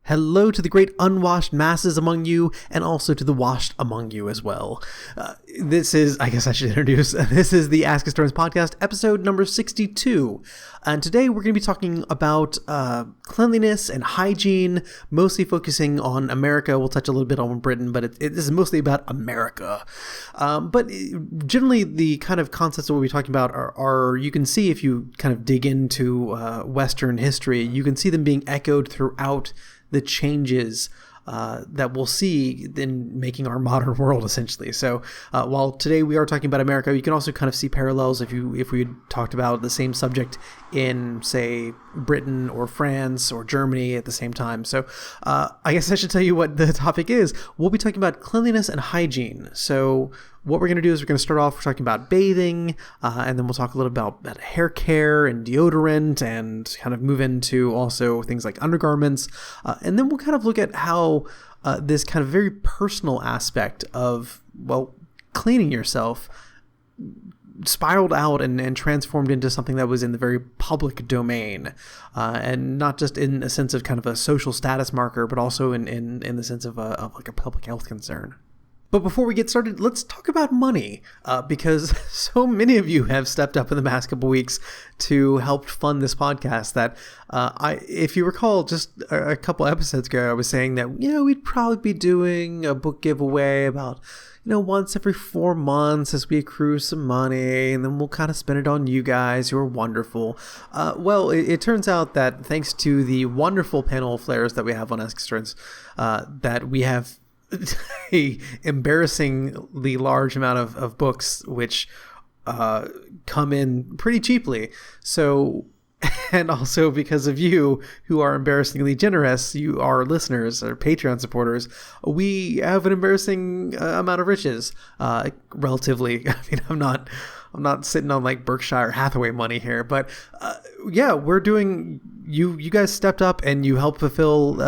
Hello to the great unwashed masses among you, and also to the washed among you as well. This is the Ask Historians podcast, episode number 62. And today we're going to be talking about cleanliness and hygiene, mostly focusing on America. We'll touch a little bit on Britain, but this is mostly about America. But generally, the kind of concepts that we'll be talking about are you can see if you kind of dig into Western history, you can see them being echoed throughout the changes that we'll see in making our modern world, essentially. So while today we are talking about America, you can also kind of see parallels if we had talked about the same subject in, say, Britain or France or Germany at the same time. So I guess I should tell you what the topic is. We'll be talking about cleanliness and hygiene. So what we're going to do is we're going to start off, we're talking about bathing, and then we'll talk a little about hair care and deodorant, and kind of move into also things like undergarments. And then we'll kind of look at how this kind of very personal aspect of, well, cleaning yourself spiraled out and transformed into something that was in the very public domain, and not just in a sense of kind of a social status marker, but also in the sense of like a public health concern. But before we get started, let's talk about money, because so many of you have stepped up in the past couple weeks to help fund this podcast that if you recall, just a couple episodes ago, I was saying that, we'd probably be doing a book giveaway about, once every 4 months as we accrue some money, and then we'll kind of spend it on you guys who are wonderful. Well, it turns out that thanks to the wonderful panel of flares that we have on AskHistorians, that we have a embarrassingly large amount of books which come in pretty cheaply. So, and also because of you who are embarrassingly generous, you are listeners or Patreon supporters, we have an embarrassing amount of riches, relatively. I mean, I'm not sitting on like Berkshire Hathaway money here, but yeah, we're doing, you guys stepped up and you helped fulfill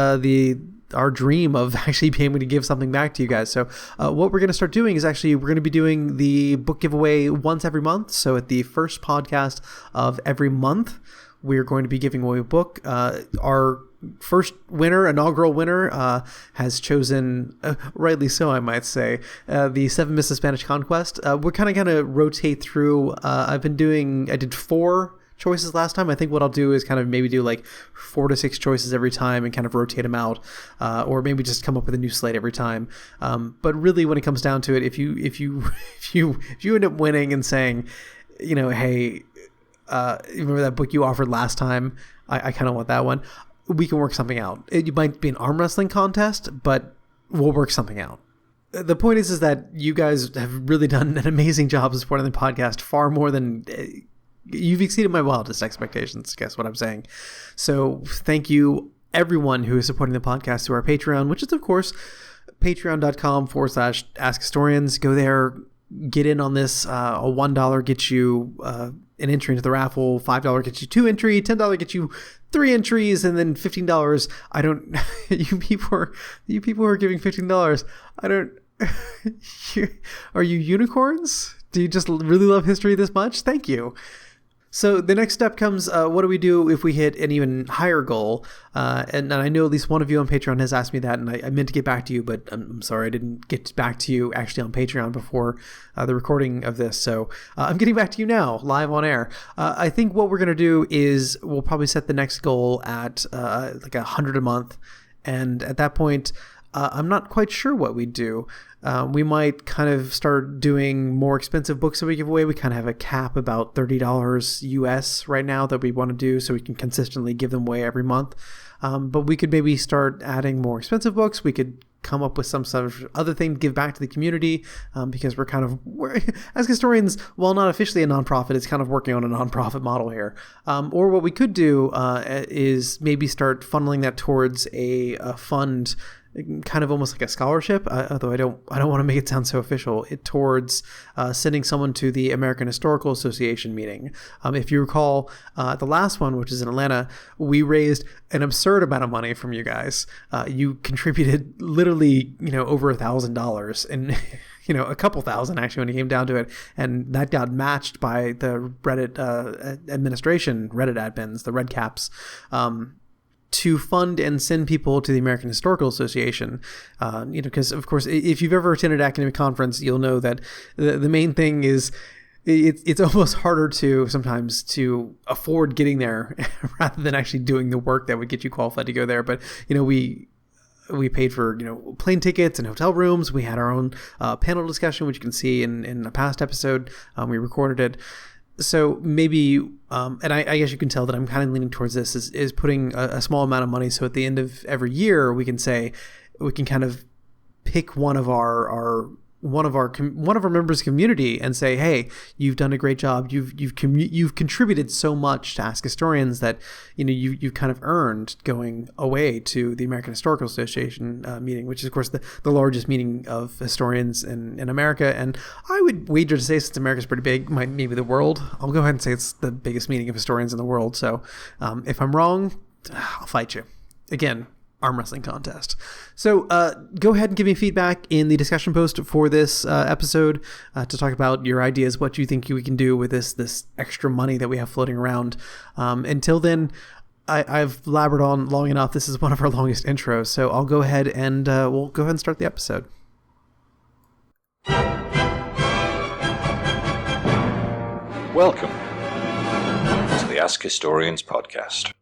our dream of actually being able to give something back to you guys. So what we're going to start doing is we're going to be doing the book giveaway once every month. So at the first podcast of every month, we're going to be giving away a book. Our first inaugural winner, has chosen, rightly so, I might say, the 7 Myths of Spanish Conquest. We're kind of going to rotate through. I did 4 choices last time. I think what I'll do is kind of maybe do like 4 to 6 choices every time and kind of rotate them out, or maybe just come up with a new slate every time. But really, when it comes down to it, if you end up winning and saying, hey, remember that book you offered last time? I kind of want that one. We can work something out. It might be an arm wrestling contest, but we'll work something out. The point is that you guys have really done an amazing job of supporting the podcast, far more than you've exceeded my wildest expectations, guess what I'm saying. So thank you, everyone who is supporting the podcast through our Patreon, which is, of course, patreon.com/AskHistorians. Go there, get in on this. A $1 gets you an entry into the raffle, $5 gets you 2 entries, $10 gets you 3 entries, and then $15. You people who are giving $15, are you unicorns? Do you just really love history this much? Thank you. So the next step comes, what do we do if we hit an even higher goal? And I know at least one of you on Patreon has asked me that, and I meant to get back to you, but I'm sorry I didn't get back to you actually on Patreon before the recording of this. So I'm getting back to you now, live on air. I think what we're going to do is we'll probably set the next goal at like 100 a month. And at that point, I'm not quite sure what we'd do. We might kind of start doing more expensive books that we give away. We kind of have a cap about $30 US right now that we want to do, so we can consistently give them away every month. But we could maybe start adding more expensive books. We could come up with some sort of other thing to give back to the community, because we're as historians, while not officially a nonprofit, it's kind of working on a nonprofit model here. Or what we could do is maybe start funneling that towards a fund, kind of almost like a scholarship, although I don't want to make it sound so official, towards sending someone to the American Historical Association meeting. If you recall, the last one, which is in Atlanta, we raised an absurd amount of money from you guys. You contributed literally, over $1,000, and a couple thousand actually when it came down to it, and that got matched by the Reddit administration, Reddit admins, the Red Caps. to fund and send people to the American Historical Association. Because of course, if you've ever attended an academic conference, you'll know that the main thing is it's almost harder sometimes to afford getting there rather than actually doing the work that would get you qualified to go there. But, we paid for, plane tickets and hotel rooms. We had our own panel discussion, which you can see in a past episode. We recorded it. So maybe, and I guess you can tell that I'm kind of leaning towards this, is putting a small amount of money. So at the end of every year, we can kind of pick one of our members' community and say, hey, you've done a great job. You've contributed so much to Ask Historians that you've kind of earned going away to the American Historical Association meeting, which is of course the largest meeting of historians in America. And I would wager to say, since America's pretty big, maybe the world, I'll go ahead and say it's the biggest meeting of historians in the world. So if I'm wrong, I'll fight you. Again, arm wrestling contest. So go ahead and give me feedback in the discussion post for this episode to talk about your ideas, what you think we can do with this extra money that we have floating around. Until then, I've labored on long enough. This is one of our longest intros, so I'll go ahead and we'll go ahead and start the episode. Welcome to the Ask Historians podcast.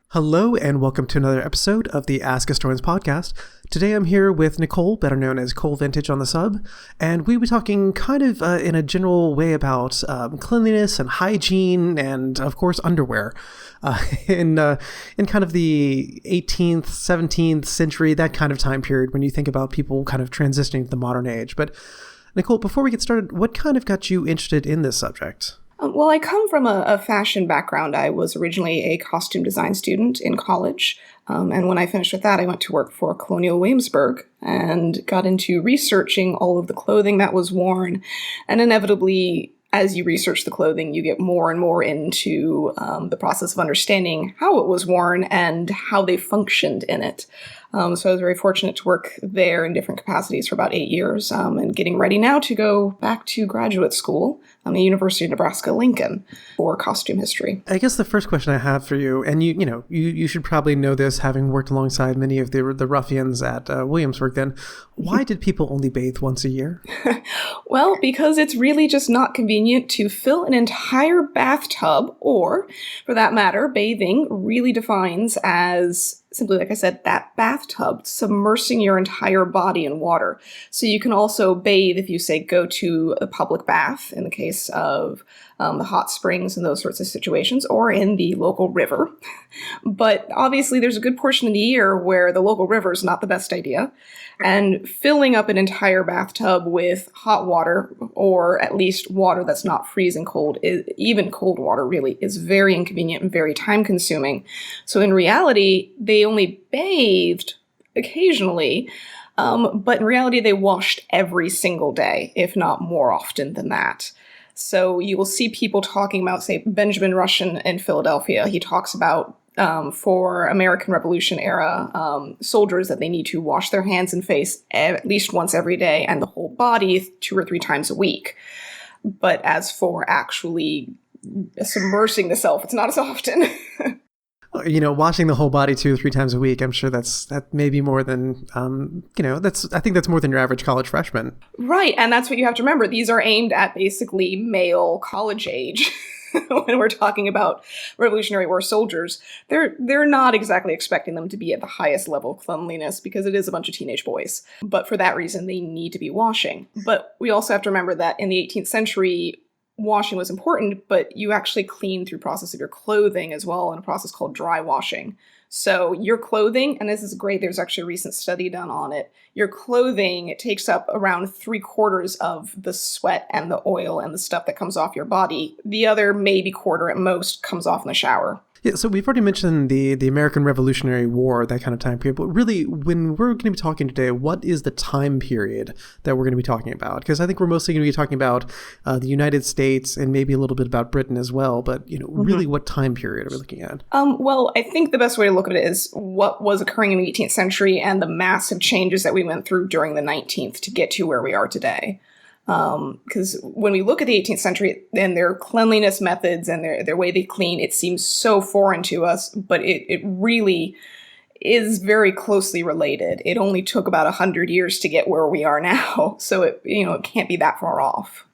Hello and welcome to another episode of the Ask Historians podcast. Today I'm here with Nicole, better known as ColeVintage on the sub, and we'll be talking kind of in a general way about cleanliness and hygiene and, of course, underwear in kind of the 18th, 17th century, that kind of time period when you think about people kind of transitioning to the modern age. But Nicole, before we get started, what kind of got you interested in this subject? Well, I come from a fashion background. I was originally a costume design student in college. And when I finished with that, I went to work for Colonial Williamsburg and got into researching all of the clothing that was worn. And inevitably, as you research the clothing, you get more and more into the process of understanding how it was worn and how they functioned in it. So I was very fortunate to work there in different capacities for about 8 years and getting ready now to go back to graduate school at the University of Nebraska-Lincoln for costume history. I guess the first question I have for you, and you should probably know this having worked alongside many of the ruffians at Williamsburg then, why did people only bathe once a year? Well, because it's really just not convenient to fill an entire bathtub, or for that matter, bathing really defines as simply, like I said, that bathtub, submersing your entire body in water. So you can also bathe if you, say, go to a public bath, in the case of the hot springs and those sorts of situations, or in the local river. But obviously there's a good portion of the year where the local river is not the best idea. And filling up an entire bathtub with hot water, or at least water that's not freezing cold, even cold water really, is very inconvenient and very time consuming. So in reality, they only bathed occasionally, but in reality they washed every single day, if not more often than that. So you will see people talking about, say, Benjamin Rush in Philadelphia. He talks about for American Revolution era soldiers that they need to wash their hands and face at least once every day, and the whole body 2 or 3 times a week. But as for actually submersing the self, it's not as often. Washing the whole body 2 or 3 times a week, I'm sure that may be more than, I think that's more than your average college freshman. Right, and that's what you have to remember. These are aimed at basically male college age. When we're talking about Revolutionary War soldiers, they're not exactly expecting them to be at the highest level of cleanliness because it is a bunch of teenage boys. But for that reason, they need to be washing. But we also have to remember that in the 18th century, washing was important, but you actually clean through process of your clothing as well in a process called dry washing. So your clothing, and this is great, there's actually a recent study done on it, your clothing, it takes up around 3/4 of the sweat and the oil and the stuff that comes off your body. The other maybe quarter at most comes off in the shower. Yeah, so we've already mentioned the American Revolutionary War, that kind of time period, but really, when we're going to be talking today, what is the time period that we're going to be talking about? Because I think we're mostly going to be talking about the United States and maybe a little bit about Britain as well, but really what time period are we looking at? Well, I think the best way to look at it is what was occurring in the 18th century and the massive changes that we went through during the 19th to get to where we are today. Because when we look at the 18th century and their cleanliness methods and their way they clean, it seems so foreign to us, but it really is very closely related. It only took about 100 years to get where we are now, so it can't be that far off.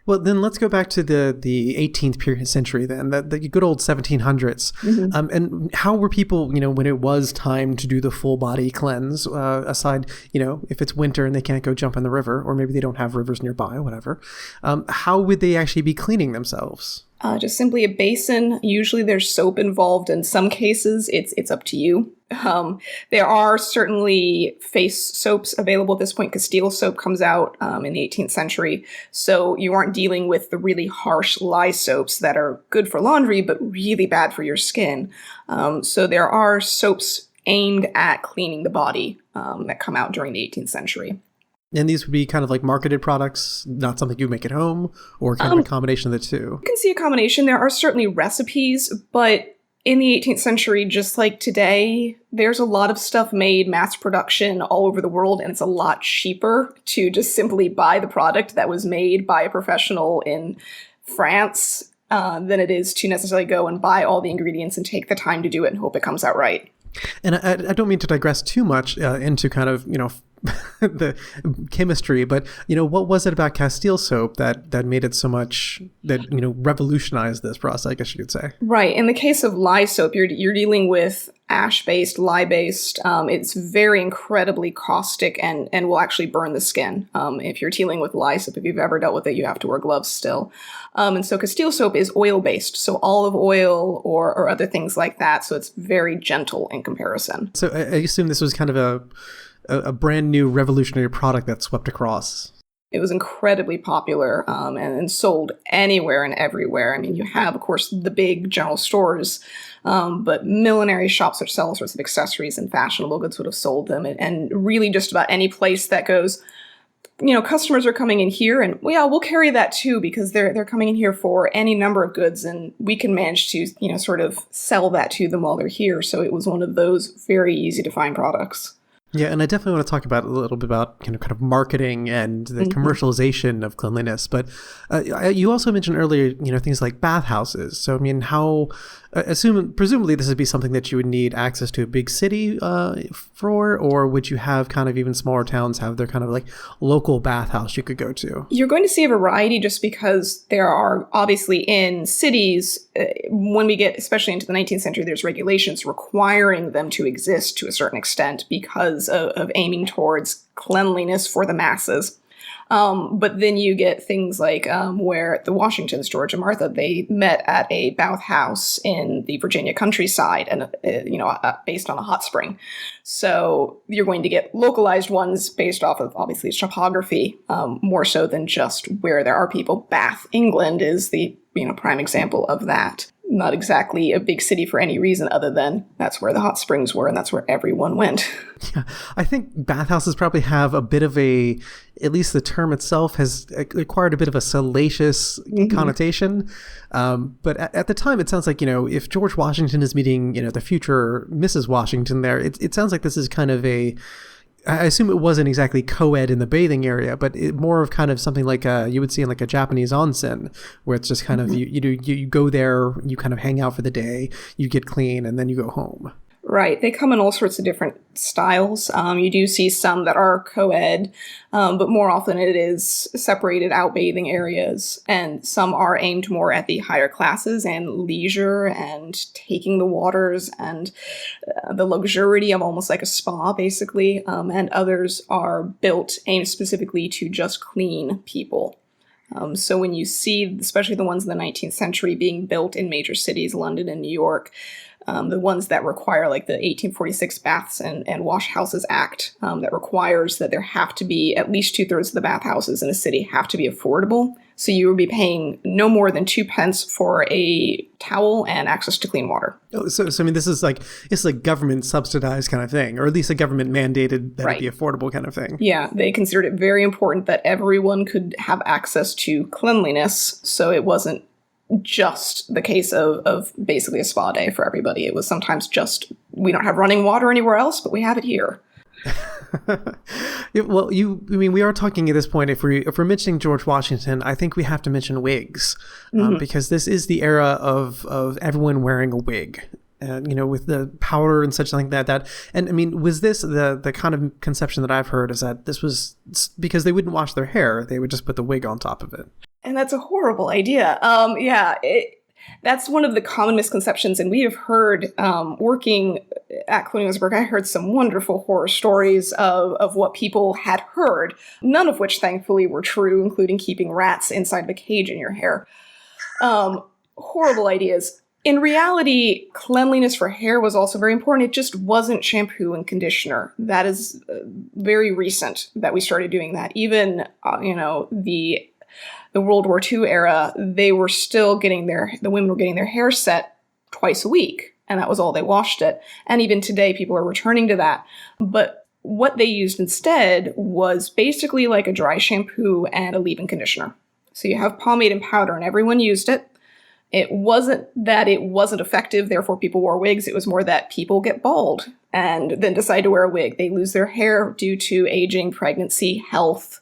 Well, then let's go back to the 18th century then, the good old 1700s. Mm-hmm. And how were people, when it was time to do the full body cleanse, aside, if it's winter and they can't go jump in the river, or maybe they don't have rivers nearby or whatever, how would they actually be cleaning themselves? Just simply a basin. Usually there's soap involved. In some cases, it's up to you. There are certainly face soaps available at this point. Castile soap comes out in the 18th century. So you aren't dealing with the really harsh lye soaps that are good for laundry, but really bad for your skin. So there are soaps aimed at cleaning the body that come out during the 18th century. And these would be kind of like marketed products, not something you make at home, or kind of a combination of the two? You can see a combination. There are certainly recipes, but in the 18th century, just like today, there's a lot of stuff made mass production all over the world, and it's a lot cheaper to just simply buy the product that was made by a professional in France than it is to necessarily go and buy all the ingredients and take the time to do it and hope it comes out right. And I don't mean to digress too much into kind of, the chemistry, but what was it about Castile soap that made it so much that revolutionized this process, I guess you could say? Right. In the case of lye soap, you're dealing with ash-based, lye-based. It's very incredibly caustic and will actually burn the skin. If you're dealing with lye soap, if you've ever dealt with it, you have to wear gloves still. And so Castile soap is oil-based, so olive oil or other things like that. So it's very gentle in comparison. So I assume this was kind of a brand new revolutionary product that swept across. It was incredibly popular and sold anywhere and everywhere. I mean, you have, of course, the big general stores, but millinery shops which sell all sorts of accessories and fashionable goods would have sold them. And really just about any place that goes, customers are coming in here and, we'll carry that too because they're coming in here for any number of goods and we can manage to, sort of sell that to them while they're here. So it was one of those very easy to find products. Yeah, and I definitely want to talk about a little bit about kind of marketing and the commercialization of cleanliness. But you also mentioned earlier, things like bathhouses. So I mean, presumably this would be something that you would need access to a big city for, or would you have kind of even smaller towns have their kind of like local bathhouse you could go to? You're going to see a variety just because there are obviously in cities, when we get especially into the 19th century, there's regulations requiring them to exist to a certain extent because of aiming towards cleanliness for the masses. But then you get things like where the Washingtons, George and Martha, they met at a bathhouse in the Virginia countryside and, based on a hot spring. So you're going to get localized ones based off of, obviously, topography, more so than just where there are people. Bath, England is the prime example of that. Not exactly a big city for any reason other than that's where the hot springs were and that's where everyone went. Yeah, I think bathhouses probably have a bit of at least the term itself has acquired a bit of a salacious connotation. But at the time, it sounds like, if George Washington is meeting, the future Mrs. Washington there, it sounds like this is kind of I assume it wasn't exactly co-ed in the bathing area, but more of kind of something like you would see in like a Japanese onsen, where it's just kind of you go there, you kind of hang out for the day, you get clean, and then you go home. Right. They come in all sorts of different styles. You do see some that are co-ed, but more often it is separated out bathing areas. And some are aimed more at the higher classes and leisure and taking the waters and the luxury of almost like a spa, basically. And others are built aimed specifically to just clean people. So when you see, especially the ones in the 19th century being built in major cities, London and New York, the ones that require like the 1846 Baths and Wash Houses Act that requires that there have to be at least 2/3 of the bathhouses in a city have to be affordable. So you would be paying no more than 2 pence for a towel and access to clean water. Oh, so I mean, it's like government subsidized kind of thing, or at least a government mandated that it be affordable kind of thing. Yeah, they considered it very important that everyone could have access to cleanliness. So it wasn't just the case of basically a spa day for everybody. It was sometimes just, we don't have running water anywhere else, but we have it here. Well, we are talking at this point, if we're mentioning George Washington, I think we have to mention wigs, because this is the era of everyone wearing a wig. with the powder and such like that. And I mean, was this the kind of conception that I've heard is that this was because they wouldn't wash their hair, they would just put the wig on top of it. And that's a horrible idea. That's one of the common misconceptions. And we have heard, working at Clooney Williamsburg, I heard some wonderful horror stories of what people had heard, none of which thankfully were true, including keeping rats inside of a cage in your hair. Horrible ideas. In reality, cleanliness for hair was also very important. It just wasn't shampoo and conditioner. That is very recent that we started doing that. Even, the World War II era, they were still the women were getting their hair set twice a week, and that was all they washed it. And even today, people are returning to that. But what they used instead was basically like a dry shampoo and a leave-in conditioner. So you have pomade and powder, and everyone used it. It wasn't that it wasn't effective, therefore people wore wigs. It was more that people get bald and then decide to wear a wig. They lose their hair due to aging, pregnancy, health,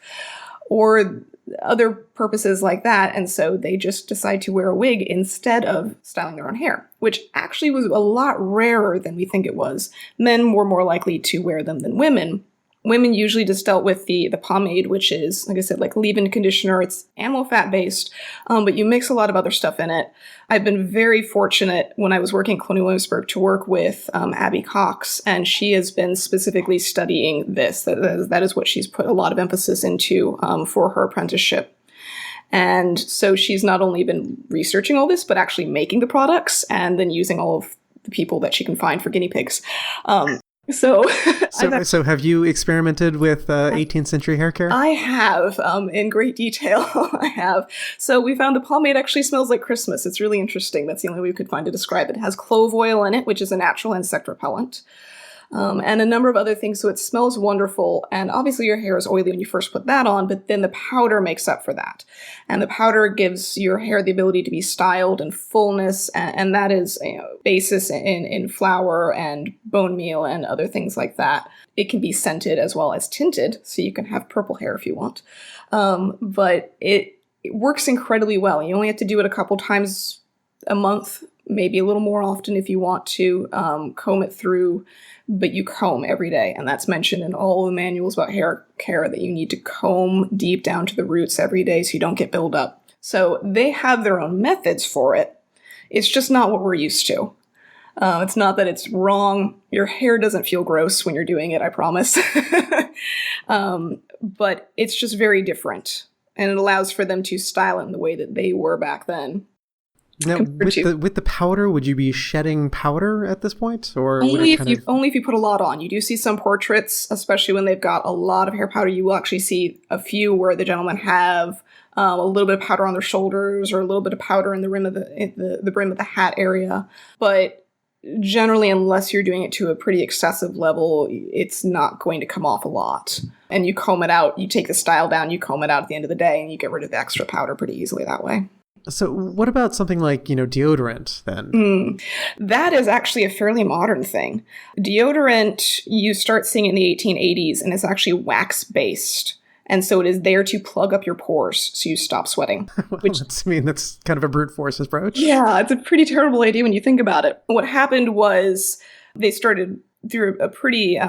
or other purposes like that. And so they just decide to wear a wig instead of styling their own hair, which actually was a lot rarer than we think it was. Men were more likely to wear them than women. Women usually just dealt with the pomade, which is, like I said, like leave-in conditioner. It's animal fat based, but you mix a lot of other stuff in it. I've been very fortunate when I was working at Clooney Williamsburg to work with Abby Cox, and she has been specifically studying this. That is what she's put a lot of emphasis into for her apprenticeship. And so she's not only been researching all this, but actually making the products and then using all of the people that she can find for guinea pigs. So have you experimented with 18th century hair care? I have, in great detail. I have. So we found the pomade actually smells like Christmas. It's really interesting. That's the only way we could find to describe it. It has clove oil in it, which is a natural insect repellent. And a number of other things. So it smells wonderful. And obviously your hair is oily when you first put that on, but then the powder makes up for that. And the powder gives your hair the ability to be styled and fullness. And that is basis in flour and bone meal and other things like that. It can be scented as well as tinted. So you can have purple hair if you want. But it works incredibly well. You only have to do it a couple times a month, maybe a little more often if you want to comb it through, but you comb every day. And that's mentioned in all the manuals about hair care, that you need to comb deep down to the roots every day so you don't get buildup. So they have their own methods for it. It's just not what we're used to. It's not that it's wrong. Your hair doesn't feel gross when you're doing it, I promise. But it's just very different. And it allows for them to style it in the way that they were back then. Now, with the powder, would you be shedding powder at this point, or only if you put a lot on? You do see some portraits, especially when they've got a lot of hair powder. You will actually see a few where the gentlemen have a little bit of powder on their shoulders, or a little bit of powder in the rim of the brim of the hat area. But generally, unless you're doing it to a pretty excessive level, it's not going to come off a lot. And you comb it out. You take the style down. You comb it out at the end of the day, and you get rid of the extra powder pretty easily that way. So what about something like, deodorant then? That is actually a fairly modern thing. Deodorant, you start seeing in the 1880s, and it's actually wax-based. And so it is there to plug up your pores so you stop sweating. That's kind of a brute force approach. Yeah, it's a pretty terrible idea when you think about it. What happened was they started through a pretty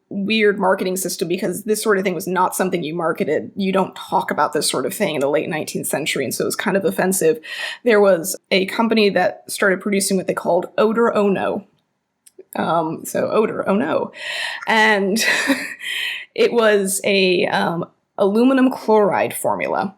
weird marketing system, because this sort of thing was not something you marketed. You don't talk about this sort of thing in the late 19th century, and so it was kind of offensive. There was a company that started producing what they called Odor Oh No. So Odor Oh No. And it was a aluminum chloride formula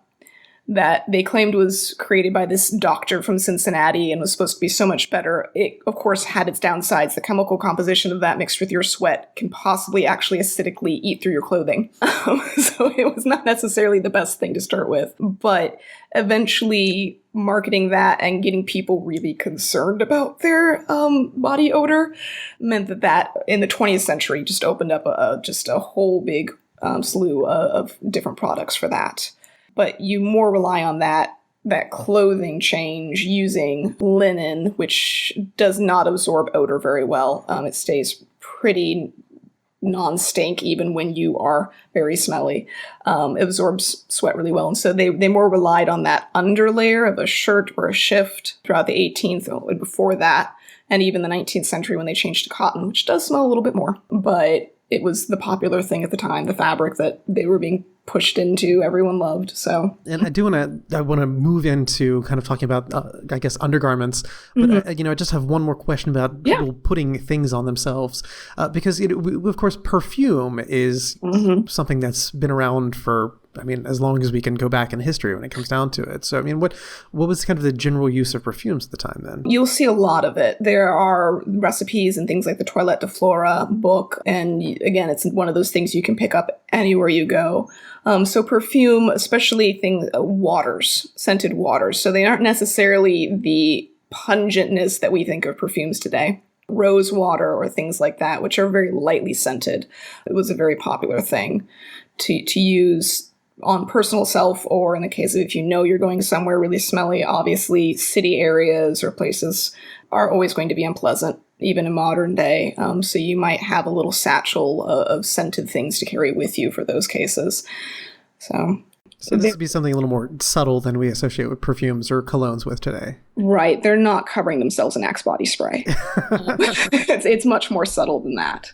that they claimed was created by this doctor from Cincinnati and was supposed to be so much better. It, of course, had its downsides. The chemical composition of that mixed with your sweat can possibly actually acidically eat through your clothing. So it was not necessarily the best thing to start with. But eventually marketing that and getting people really concerned about their body odor meant that in the 20th century just opened up a whole big slew of different products for that. But you more rely on that clothing change using linen, which does not absorb odor very well. It stays pretty non-stink even when you are very smelly. It absorbs sweat really well. And so they more relied on that underlayer of a shirt or a shift throughout the 18th, before that. and even the 19th century when they changed to cotton, which does smell a little bit more, but it was the popular thing at the time, the fabric that they were being pushed into, everyone loved. So, and I want to move into kind of talking about, I guess, undergarments. But I just have one more question about people putting things on themselves, because of course, perfume is something that's been around for, as long as we can go back in history when it comes down to it. So, what was kind of the general use of perfumes at the time then? You'll see a lot of it. There are recipes and things like the Toilette de Flora book. And again, it's one of those things you can pick up anywhere you go. So perfume, especially waters, scented waters. So they aren't necessarily the pungentness that we think of perfumes today. Rose water or things like that, which are very lightly scented. It was a very popular thing to use on personal self, or in the case of if you know you're going somewhere really smelly. Obviously, city areas or places are always going to be unpleasant, even in modern day. So you might have a little satchel of scented things to carry with you for those cases. So this would be something a little more subtle than we associate with perfumes or colognes with today. Right. They're not covering themselves in Axe body spray. It's much more subtle than that.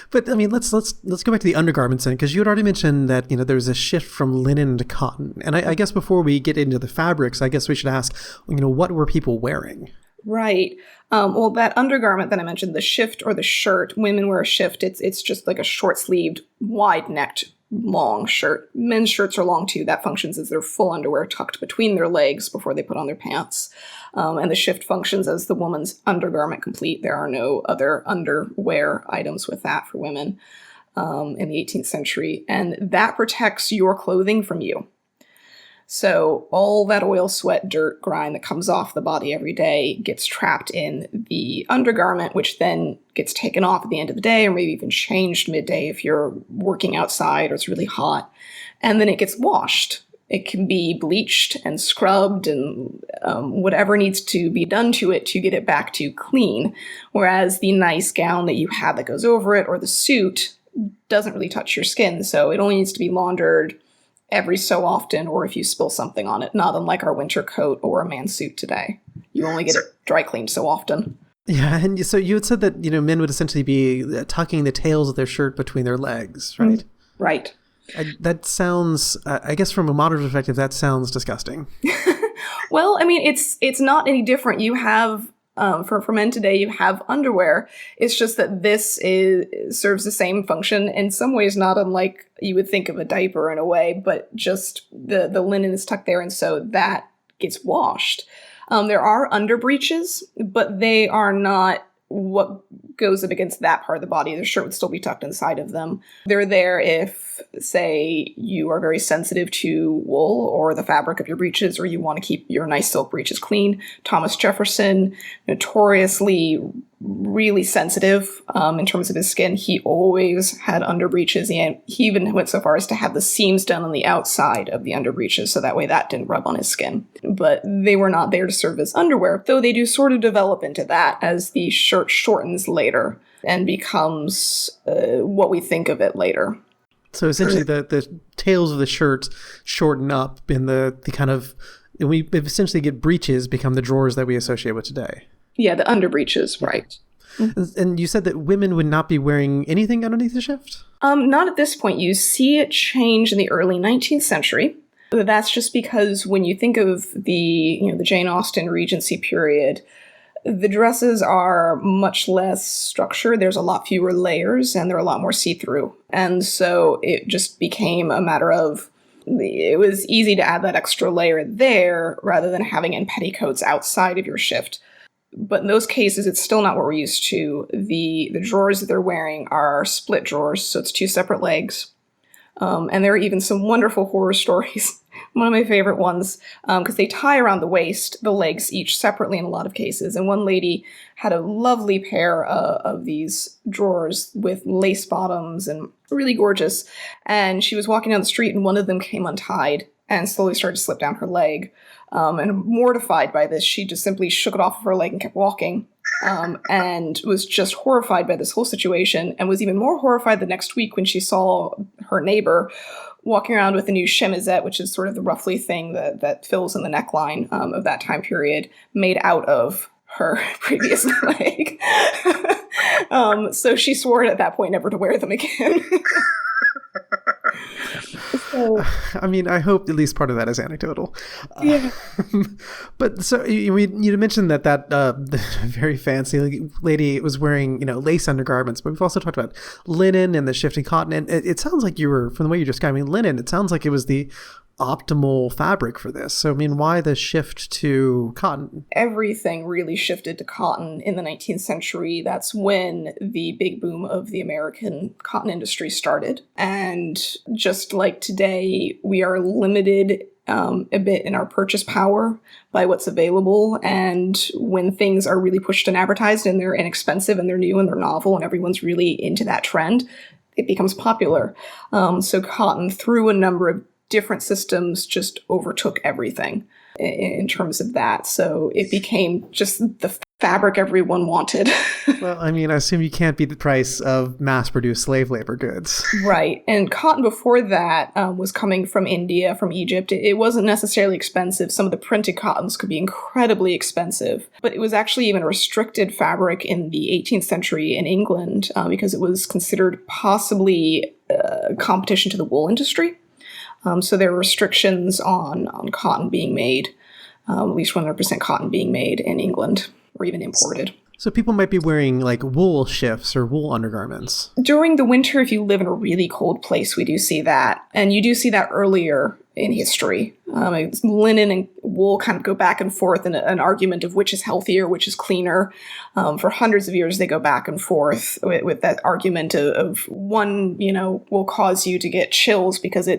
But let's go back to the undergarments then, because you had already mentioned that there's a shift from linen to cotton, and I guess before we get into the fabrics, I guess we should ask, what were people wearing? Right. Well, that undergarment that I mentioned, the shift or the shirt, women wear a shift. It's just like a short-sleeved, wide-necked, long shirt. Men's shirts are long too. That functions as their full underwear tucked between their legs before they put on their pants. And the shift functions as the woman's undergarment complete. There are no other underwear items with that for women in the 18th century. And that protects your clothing from you. So all that oil, sweat, dirt, grime that comes off the body every day gets trapped in the undergarment, which then gets taken off at the end of the day, or maybe even changed midday if you're working outside or it's really hot. And then it gets washed. It can be bleached and scrubbed and whatever needs to be done to it to get it back to clean. Whereas the nice gown that you have that goes over it, or the suit, doesn't really touch your skin. So it only needs to be laundered every so often, or if you spill something on it, not unlike our winter coat or a man's suit today. You only get it dry cleaned so often. Yeah, and so you had said that, men would essentially be tucking the tails of their shirt between their legs, right? Right. That sounds, I guess from a modern perspective, that sounds disgusting. Well, it's not any different. You have, for men today, you have underwear. It's just that this serves the same function, in some ways not unlike you would think of a diaper in a way, but just the linen is tucked there, and so that gets washed. There are underbreeches, but they are not what goes up against that part of the body. The shirt would still be tucked inside of them. They're there if, say, you are very sensitive to wool or the fabric of your breeches, or you want to keep your nice silk breeches clean. Thomas Jefferson, notoriously really sensitive in terms of his skin. He always had underbreeches, and he even went so far as to have the seams done on the outside of the underbreeches, so that way that didn't rub on his skin. But they were not there to serve as underwear, though they do sort of develop into that as the shirt shortens later and becomes what we think of it later. So essentially the tails of the shirt shorten up, and the kind of, we essentially get breeches become the drawers that we associate with today. Yeah, the underbreeches, right. And you said that women would not be wearing anything underneath the shift? Not at this point. You see it change in the early 19th century. That's just because when you think of the Jane Austen Regency period, the dresses are much less structured. There's a lot fewer layers, and they're a lot more see-through. And so it just became a matter of, it was easy to add that extra layer there rather than having in petticoats outside of your shift. But in those cases, it's still not what we're used to. The drawers that they're wearing are split drawers, so it's two separate legs. And there are even some wonderful horror stories. One of my favorite ones, because they tie around the waist, the legs each separately in a lot of cases. And one lady had a lovely pair of these drawers with lace bottoms and really gorgeous. And she was walking down the street, and one of them came untied and slowly started to slip down her leg. And mortified by this, she just simply shook it off of her leg and kept walking, and was just horrified by this whole situation, and was even more horrified the next week when she saw her neighbor walking around with a new chemisette, which is sort of the ruffly thing that fills in the neckline of that time period, made out of her previous leg. So she swore at that point never to wear them again. So, I mean, I hope at least part of that is anecdotal. Yeah. But so you mentioned that the very fancy lady was wearing, lace undergarments, but we've also talked about linen and the shifting cotton. And it sounds like you were, from the way you're describing linen, it sounds like it was the optimal fabric for this. So, I mean, why the shift to cotton? Everything really shifted to cotton in the 19th century. That's when the big boom of the American cotton industry started. And just like today, we are limited a bit in our purchase power by what's available. And when things are really pushed and advertised and they're inexpensive and they're new and they're novel and everyone's really into that trend, it becomes popular. So cotton, through a number of different systems, just overtook everything in terms of that. So it became just the fabric everyone wanted. Well, I mean, I assume you can't beat the price of mass-produced slave labor goods. Right. And cotton before that was coming from India, from Egypt. It wasn't necessarily expensive. Some of the printed cottons could be incredibly expensive. But it was actually even a restricted fabric in the 18th century in England because it was considered possibly competition to the wool industry. So there were restrictions on cotton being made, at least 100% cotton being made in England or even imported. So people might be wearing like wool shifts or wool undergarments. During the winter, if you live in a really cold place, we do see that. And you do see that earlier in history. Linen and wool kind of go back and forth in an argument of which is healthier, which is cleaner. For hundreds of years, they go back and forth with that argument of one, will cause you to get chills because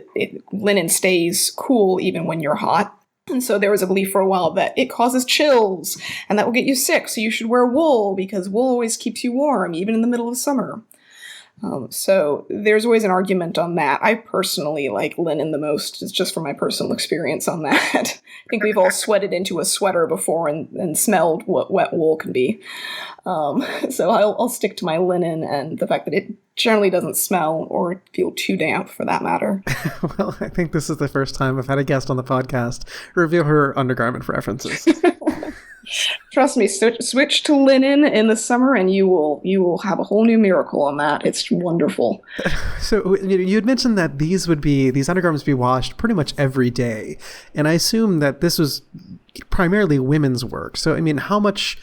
linen stays cool even when you're hot. And so there was a belief for a while that it causes chills and that will get you sick. So you should wear wool because wool always keeps you warm, even in the middle of summer. So there's always an argument on that. I personally like linen the most. It's just from my personal experience on that. I think we've all sweated into a sweater before and smelled what wet wool can be. So I'll stick to my linen and the fact that it generally doesn't smell or feel too damp for that matter. Well, I think this is the first time I've had a guest on the podcast reveal her undergarment preferences. Trust me, switch to linen in the summer and you will have a whole new miracle on that. It's wonderful. So you had mentioned that these undergarments be washed pretty much every day. And I assume that this was primarily women's work. So, I mean, how much...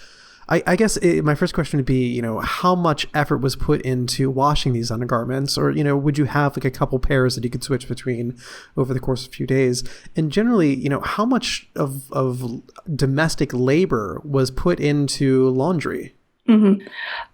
I guess my first question would be, how much effort was put into washing these undergarments? Or, would you have like a couple pairs that you could switch between over the course of a few days? And generally, how much of domestic labor was put into laundry? Mm-hmm.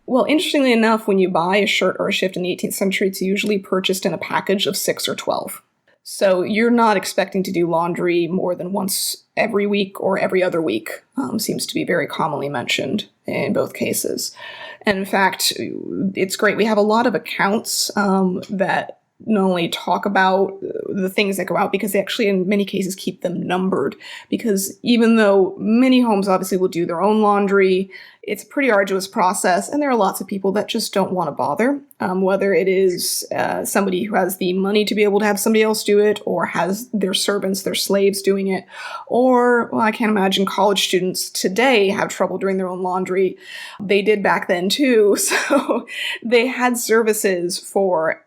Well, interestingly enough, when you buy a shirt or a shift in the 18th century, it's usually purchased in a package of 6 or 12. So you're not expecting to do laundry more than once every week or every other week. Seems to be very commonly mentioned in both cases. And in fact, it's great. We have a lot of accounts that not only talk about the things that go out, because they actually in many cases keep them numbered. Because even though many homes obviously will do their own laundry, it's a pretty arduous process, and there are lots of people that just don't want to bother, whether it is somebody who has the money to be able to have somebody else do it, or has their servants, their slaves doing it, or, well, I can't imagine college students today have trouble doing their own laundry. They did back then too, so they had services for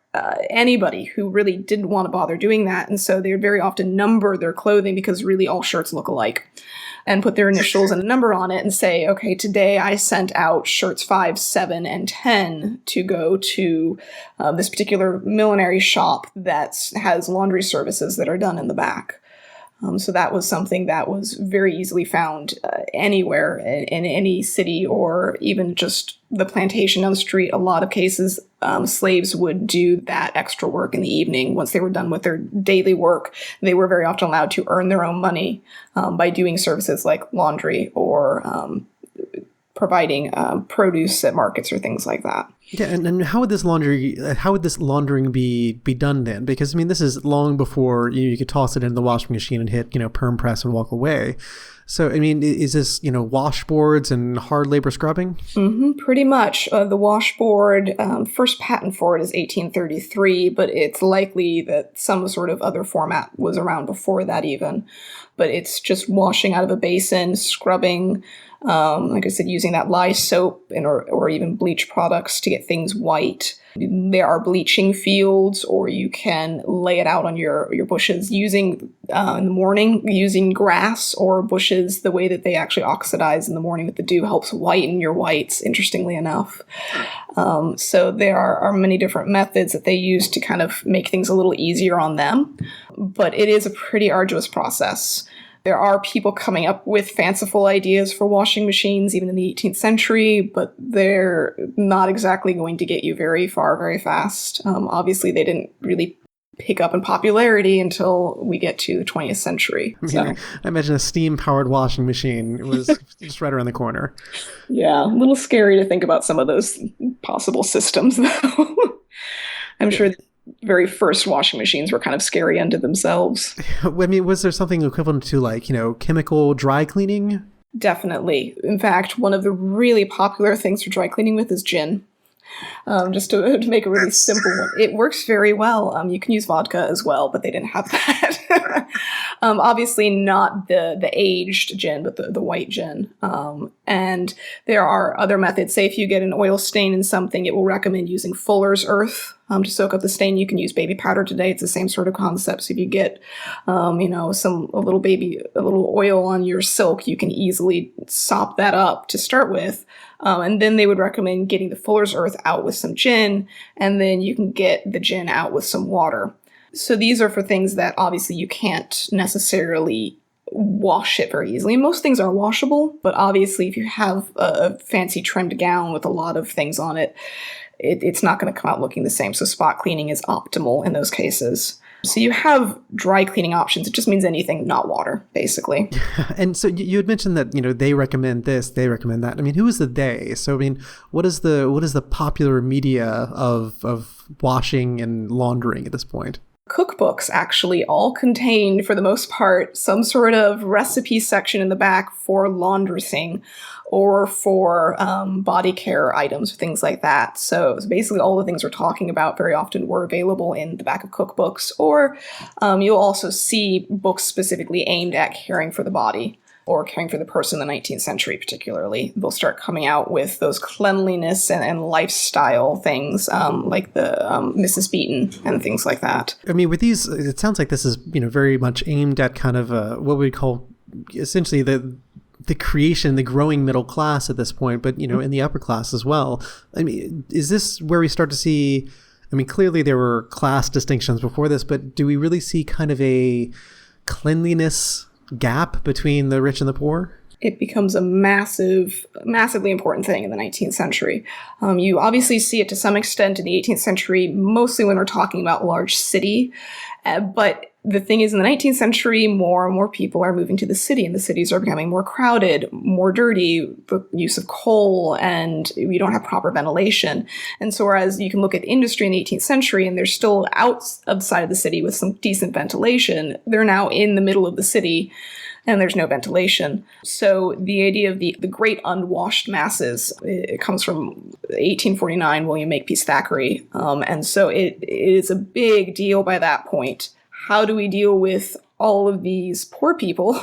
anybody who really didn't want to bother doing that, and so they would very often number their clothing, because really all shirts look alike, and put their initials and a number on it and say, okay, today I sent out shirts 5, 7, and 10 to go to this particular millinery shop that has laundry services that are done in the back. So that was something that was very easily found anywhere in any city, or even just the plantation down the street. A lot of cases, slaves would do that extra work in the evening. Once they were done with their daily work, they were very often allowed to earn their own money by doing services like laundry or providing produce at markets or things like that. Yeah, and how would this laundering be done then? Because I mean, this is long before you could toss it in the washing machine and hit perm press and walk away. So I mean, is this washboards and hard labor scrubbing? Mm-hmm, pretty much. The washboard, first patent for it is 1833, but it's likely that some sort of other format was around before that even. But it's just washing out of a basin, scrubbing Like I said, using that lye soap or even bleach products to get things white. There are bleaching fields, or you can lay it out on your bushes using in the morning, using grass or bushes. The way that they actually oxidize in the morning with the dew helps whiten your whites, interestingly enough. So there are many different methods that they use to kind of make things a little easier on them, but it is a pretty arduous process. There are people coming up with fanciful ideas for washing machines, even in the 18th century, but they're not exactly going to get you very far, very fast. Obviously, they didn't really pick up in popularity until we get to the 20th century. I imagine a steam-powered washing machine. It was just right around the corner. Yeah, a little scary to think about some of those possible systems, though. I'm sure the very first washing machines were kind of scary unto themselves. I mean, was there something equivalent to, like, chemical dry cleaning? Definitely. In fact, one of the really popular things for dry cleaning with is gin. Just to make a really simple one. It works very well. You can use vodka as well, but they didn't have that. Obviously not the aged gin, but the white gin. And there are other methods. Say if you get an oil stain in something, it will recommend using Fuller's Earth to soak up the stain. You can use baby powder today. It's the same sort of concept. So if you get, a little oil on your silk, you can easily sop that up to start with. And then they would recommend getting the Fuller's Earth out with some gin, and then you can get the gin out with some water. So these are for things that obviously you can't necessarily wash it very easily. Most things are washable, but obviously if you have a fancy trimmed gown with a lot of things on it, it's not going to come out looking the same. So spot cleaning is optimal in those cases. So you have dry cleaning options. It just means anything, not water, basically. And so you had mentioned that, they recommend this, they recommend that. I mean, who is the they? So, I mean, what is the popular media of washing and laundering at this point? Cookbooks actually all contain, for the most part, some sort of recipe section in the back for laundressing or for body care items, things like that. So basically all the things we're talking about very often were available in the back of cookbooks, or you'll also see books specifically aimed at caring for the body or caring for the person in the 19th century particularly. They'll start coming out with those cleanliness and lifestyle things like the Mrs. Beaton and things like that. I mean, with these, it sounds like this is, very much aimed at kind of what we call essentially the creation, the growing middle class at this point, but, in the upper class as well. I mean, is this where we start to see, I mean, clearly there were class distinctions before this, but do we really see kind of a cleanliness gap between the rich and the poor? It becomes a massively important thing in the 19th century. You obviously see it to some extent in the 18th century, mostly when we're talking about large city. But the thing is, in the 19th century, more and more people are moving to the city, and the cities are becoming more crowded, more dirty, the use of coal, and we don't have proper ventilation. And so whereas you can look at industry in the 18th century, and they're still outside of the city with some decent ventilation, they're now in the middle of the city, and there's no ventilation. So the idea of the great unwashed masses, it comes from 1849, William Makepeace Thackeray. And so it is a big deal by that point. How do we deal with all of these poor people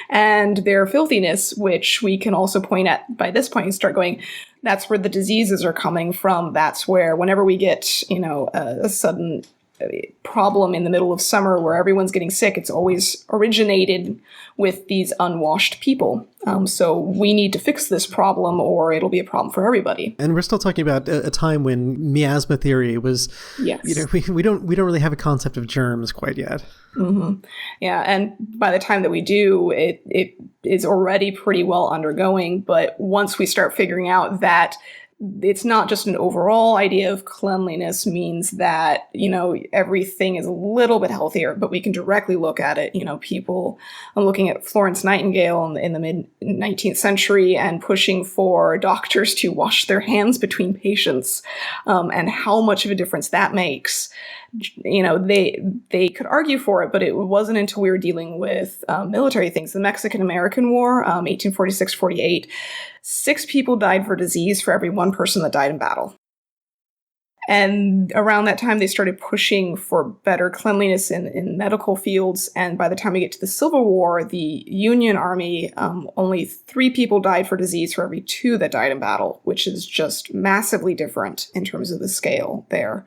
and their filthiness, which we can also point at by this point and start going, that's where the diseases are coming from. That's where whenever we get, a sudden problem in the middle of summer where everyone's getting sick, it's always originated with these unwashed people. So we need to fix this problem or it'll be a problem for everybody. And we're still talking about a time when miasma theory was, yes. We don't really have a concept of germs quite yet. Mm-hmm. Yeah, and by the time that we do, it is already pretty well undergoing. But once we start figuring out that it's not just an overall idea of cleanliness means that, everything is a little bit healthier, but we can directly look at it. I'm looking at Florence Nightingale in the mid-19th century and pushing for doctors to wash their hands between patients, and how much of a difference that makes. They could argue for it, but it wasn't until we were dealing with military things. The Mexican-American War, 1846-48, 6 people died for disease for every 1 person that died in battle. And around that time, they started pushing for better cleanliness in medical fields. And by the time we get to the Civil War, the Union Army, only 3 people died for disease for every 2 that died in battle, which is just massively different in terms of the scale there.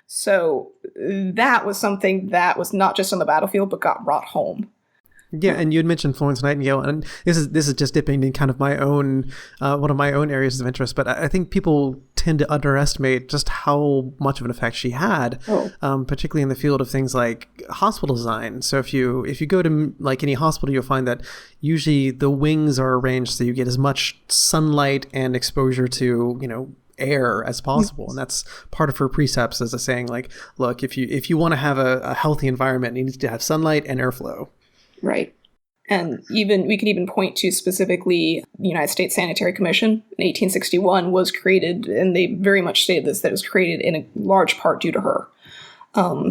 So that was something that was not just on the battlefield, but got brought home. Yeah, and you had mentioned Florence Nightingale, and this is just dipping in kind of my own one of my own areas of interest. But I think people tend to underestimate just how much of an effect she had, particularly in the field of things like hospital design. So if you go to like any hospital, you'll find that usually the wings are arranged so you get as much sunlight and exposure to air as possible. And that's part of her precepts as a saying, like, look, if you want to have a healthy environment, you need to have sunlight and airflow. Right. And we could even point to specifically the United States Sanitary Commission in 1861 was created, and they very much stated this, that it was created in a large part due to her.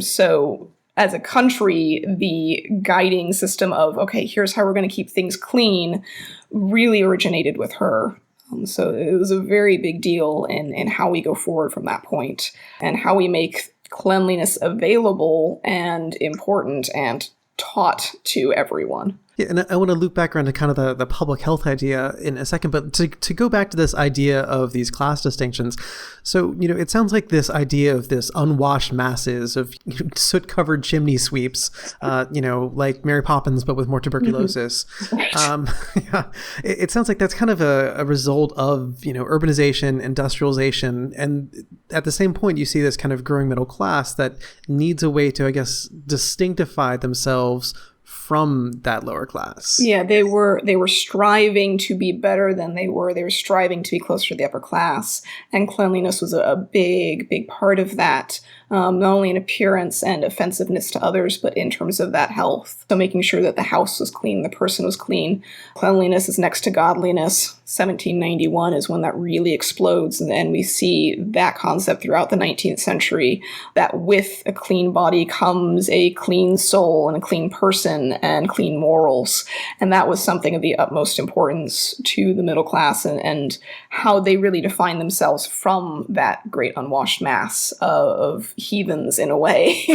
So as a country, the guiding system of, okay, here's how we're going to keep things clean really originated with her. So it was a very big deal in how we go forward from that point and how we make cleanliness available and important and taught to everyone. Yeah, and I want to loop back around to kind of the public health idea in a second, but to go back to this idea of these class distinctions. So, it sounds like this idea of this unwashed masses of soot-covered chimney sweeps, like Mary Poppins, but with more tuberculosis. Mm-hmm. Yeah, it sounds like that's kind of a result of, urbanization, industrialization, and at the same point, you see this kind of growing middle class that needs a way to, I guess, distinctify themselves from that lower class. Yeah, they were striving to be better than they were. They were striving to be closer to the upper class, and cleanliness was a big, big part of that. Not only in appearance and offensiveness to others, but in terms of that health. So making sure that the house was clean, the person was clean. Cleanliness is next to godliness. 1791 is when that really explodes, and we see that concept throughout the 19th century, that with a clean body comes a clean soul and a clean person and clean morals. And that was something of the utmost importance to the middle class and how they really define themselves from that great unwashed mass of heathens in a way.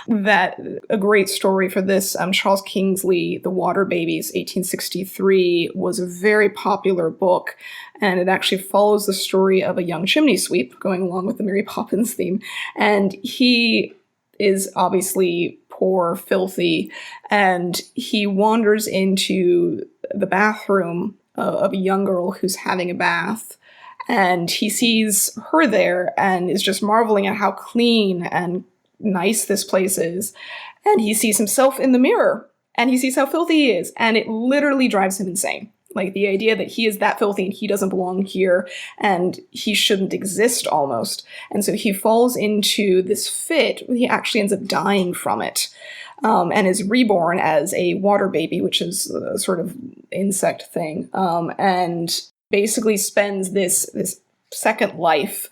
That a great story for this, Charles Kingsley, The Water Babies, 1863, was a very popular book, and it actually follows the story of a young chimney sweep, going along with the Mary Poppins theme. And he is obviously poor, filthy, and he wanders into the bathroom of a young girl who's having a bath. And he sees her there and is just marveling at how clean and nice this place is. And he sees himself in the mirror and he sees how filthy he is. And it literally drives him insane. Like the idea that he is that filthy and he doesn't belong here and he shouldn't exist almost. And so he falls into this fit. He actually ends up dying from it. And is reborn as a water baby, which is a sort of insect thing. And basically spends this second life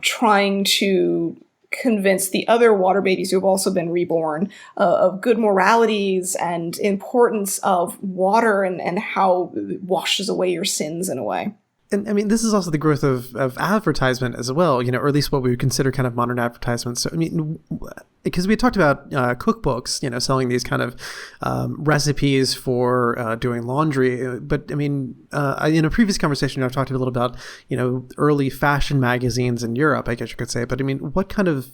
trying to convince the other water babies who have also been reborn of good moralities and importance of water and how it washes away your sins in a way. And I mean, this is also the growth of advertisement as well, or at least what we would consider kind of modern advertisements. So, I mean, because we had talked about cookbooks, selling these kind of recipes for doing laundry. But I mean, in a previous conversation, I've talked a little about, early fashion magazines in Europe, I guess you could say. But I mean, what kind of,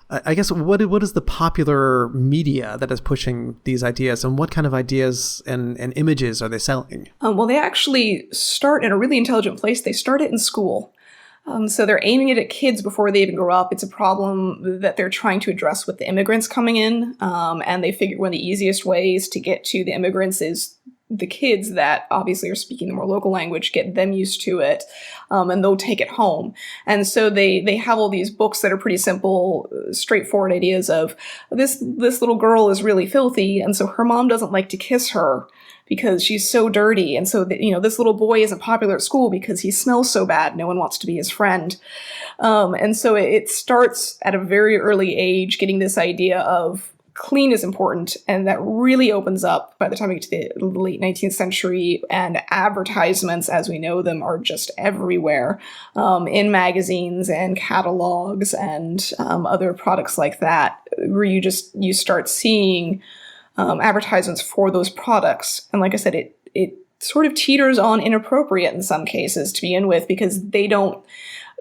I guess, what is the popular media that is pushing these ideas, and what kind of ideas and images are they selling? Well, they actually start in a really intelligent place. They start it in school. So they're aiming it at kids before they even grow up. It's a problem that they're trying to address with the immigrants coming in. And they figure one of the easiest ways to get to the immigrants is the kids that obviously are speaking the more local language, get them used to it, and they'll take it home. And so they have all these books that are pretty simple, straightforward ideas of this little girl is really filthy, and so her mom doesn't like to kiss her because she's so dirty. And so, this little boy isn't popular at school because he smells so bad. No one wants to be his friend. And so it starts at a very early age getting this idea of clean is important, and that really opens up by the time we get to the late 19th century, and advertisements as we know them are just everywhere, in magazines and catalogs and other products like that, where you start seeing advertisements for those products. And like I said, it sort of teeters on inappropriate in some cases to begin with, because they don't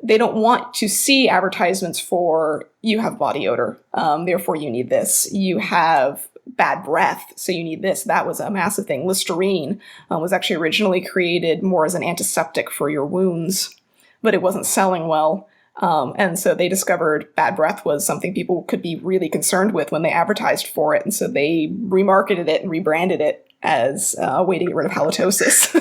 want to see advertisements for, you have body odor, therefore you need this. You have bad breath, so you need this. That was a massive thing. Listerine was actually originally created more as an antiseptic for your wounds, but it wasn't selling well. And so they discovered bad breath was something people could be really concerned with when they advertised for it. And so they remarketed it and rebranded it as a way to get rid of halitosis.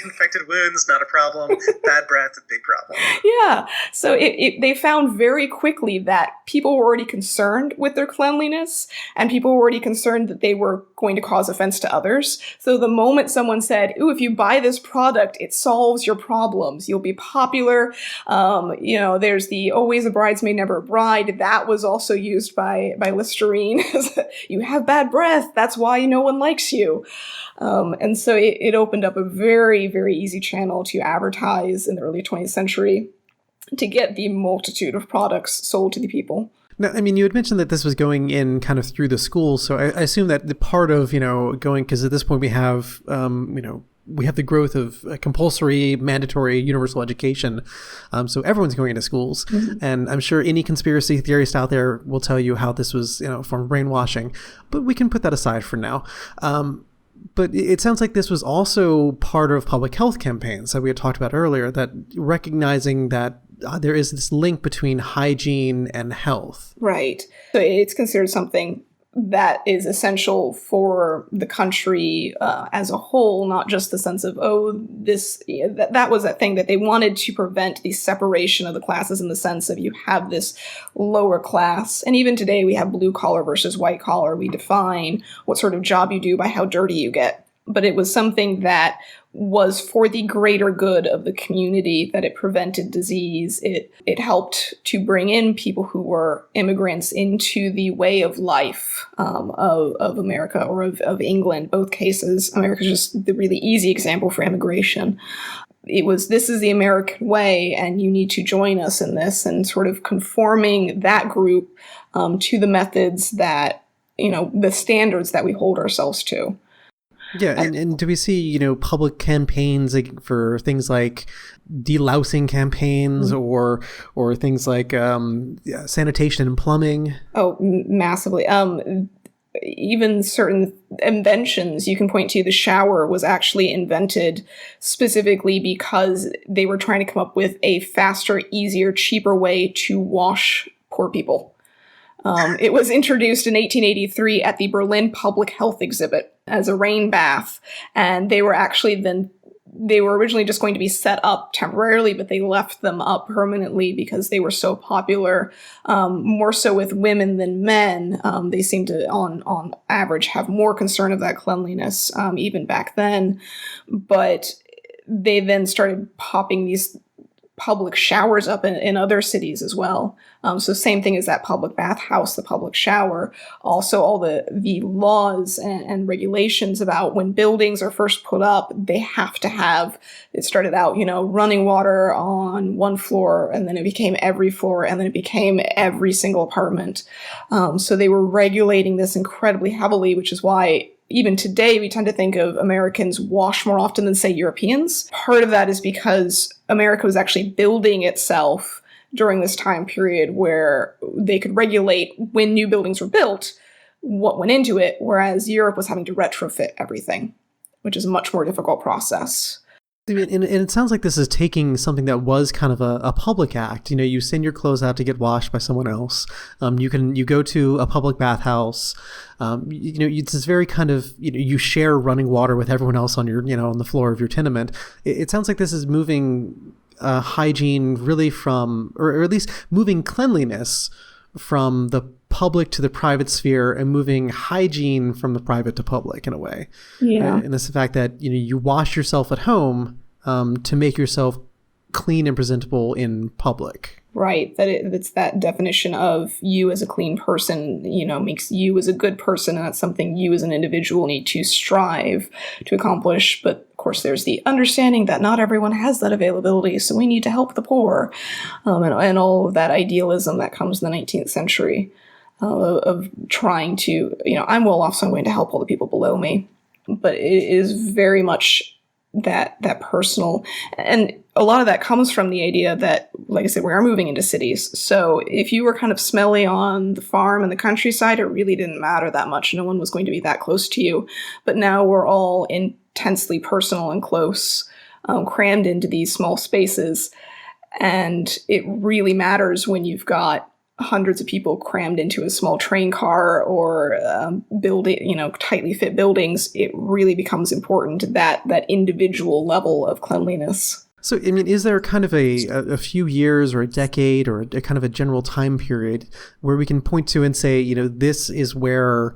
Infected wounds, not a problem. Bad breath, a big problem. Yeah. So they found very quickly that people were already concerned with their cleanliness, and people were already concerned that they were going to cause offense to others. So the moment someone said, "Ooh, if you buy this product, it solves your problems, you'll be popular," there's the "always a bridesmaid, never a bride." That was also used by Listerine. You have bad breath, that's why no one likes you. And so it opened up a very, very easy channel to advertise in the early 20th century to get the multitude of products sold to the people. Now, I mean, you had mentioned that this was going in kind of through the schools, so I assume that the part of, going, because at this point we have, we have the growth of compulsory, mandatory, universal education. So everyone's going into schools. Mm-hmm. And I'm sure any conspiracy theorist out there will tell you how this was, from brainwashing. But we can put that aside for now. But it sounds like this was also part of public health campaigns that we had talked about earlier, that recognizing that there is this link between hygiene and health. Right. So it's considered something that is essential for the country as a whole, not just the sense of, that was that thing that they wanted to prevent, the separation of the classes, in the sense of you have this lower class. And even today we have blue collar versus white collar. We define what sort of job you do by how dirty you get. But it was something that was for the greater good of the community, that it prevented disease. It helped to bring in people who were immigrants into the way of life of America, or of England. Both cases, America's just the really easy example for immigration. It was, this is the American way, and you need to join us in this, and sort of conforming that group to the methods that, the standards that we hold ourselves to. Yeah, and do we see, public campaigns for things like delousing campaigns, mm-hmm. or things like sanitation and plumbing? Oh, massively. Even certain inventions you can point to. The shower was actually invented specifically because they were trying to come up with a faster, easier, cheaper way to wash poor people. It was introduced in 1883 at the Berlin Public Health Exhibit as a rain bath, and they were originally just going to be set up temporarily, but they left them up permanently because they were so popular, more so with women than men. They seemed to, on average, have more concern of that cleanliness, even back then. But they then started popping these public showers up in other cities as well. So same thing as that public bathhouse, the public shower. Also all the laws and regulations about when buildings are first put up, they have to have, it started out, running water on one floor, and then it became every floor, and then it became every single apartment. So they were regulating this incredibly heavily, which is why even today, we tend to think of Americans wash more often than, say, Europeans. Part of that is because America was actually building itself during this time period where they could regulate when new buildings were built, what went into it, whereas Europe was having to retrofit everything, which is a much more difficult process. And it sounds like this is taking something that was kind of a public act. You send your clothes out to get washed by someone else. You go to a public bathhouse. It's this very kind of, you share running water with everyone else on your, on the floor of your tenement. It sounds like this is moving hygiene really from, or at least moving cleanliness from the public to the private sphere, and moving hygiene from the private to public in a way. Yeah. And it's the fact that, you wash yourself at home to make yourself clean and presentable in public. Right, that it's that definition of you as a clean person, makes you as a good person, and that's something you as an individual need to strive to accomplish. But of course, there's the understanding that not everyone has that availability, so we need to help the poor, and all of that idealism that comes in the 19th century of trying to, I'm well off, so I'm going to help all the people below me. But it is very much that personal, and a lot of that comes from the idea that, like I said, we are moving into cities. So if you were kind of smelly on the farm and the countryside, it really didn't matter that much. No one was going to be that close to you. But now we're all intensely personal and close, crammed into these small spaces. And it really matters when you've got hundreds of people crammed into a small train car or building, tightly fit buildings. It really becomes important that individual level of cleanliness. So, I mean, is there kind of a few years or a decade or a kind of a general time period where we can point to and say, this is where